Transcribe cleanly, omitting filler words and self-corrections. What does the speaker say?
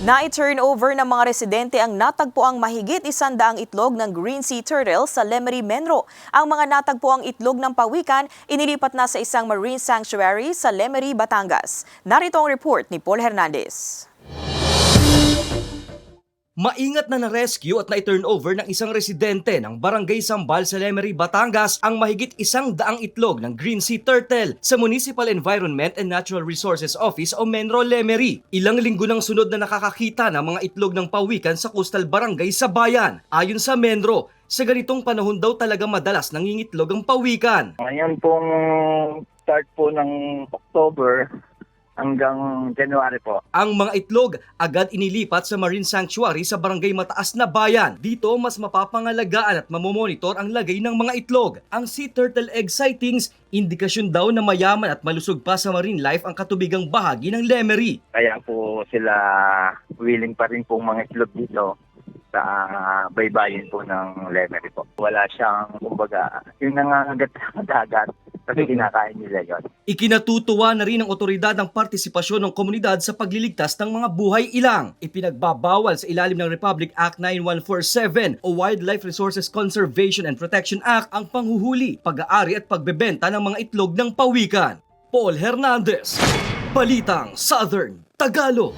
Na-turnover ng mga residente ang natagpuang mahigit 100 itlog ng green sea turtle sa Lemery, Menro. Ang mga natagpuang itlog ng pawikan inilipat na sa isang marine sanctuary sa Lemery, Batangas. Narito ang report ni Paul Hernandez. Maingat na na-rescue at na-turnover ng isang residente ng Barangay Sambal sa Lemery, Batangas ang mahigit 100 itlog ng green sea turtle sa Municipal Environment and Natural Resources Office o Menro, Lemery. Ilang linggo nang sunod na nakakakita ng mga itlog ng pawikan sa coastal barangay sa bayan. Ayon sa Menro, sa ganitong panahon daw talaga madalas nangingitlog ang pawikan. Ngayon pong start po ng October hanggang January po. Ang mga itlog agad inilipat sa Marine Sanctuary sa Barangay Mataas na Bayan. Dito mas mapapangalagaan at mamomonitor ang lagay ng mga itlog. Ang sea turtle egg sightings, indikasyon daw na mayaman at malusog pa sa marine life ang katubigang bahagi ng Lemery. Kaya po sila willing pa rin pong mga itlog dito sa baybayin po ng Lemery po. Wala siyang, kumbaga, yung nangangagat sa dagat kasi kinakain nila yon. Ikinatutuwa na rin ng otoridad ang partisipasyon ng komunidad sa pagliligtas ng mga buhay ilang. Ipinagbabawal sa ilalim ng Republic Act 9147 o Wildlife Resources Conservation and Protection Act ang panghuhuli, pag-aari at pagbebenta ng mga itlog ng pawikan. Paul Hernandez, Balitang Southern Tagalog.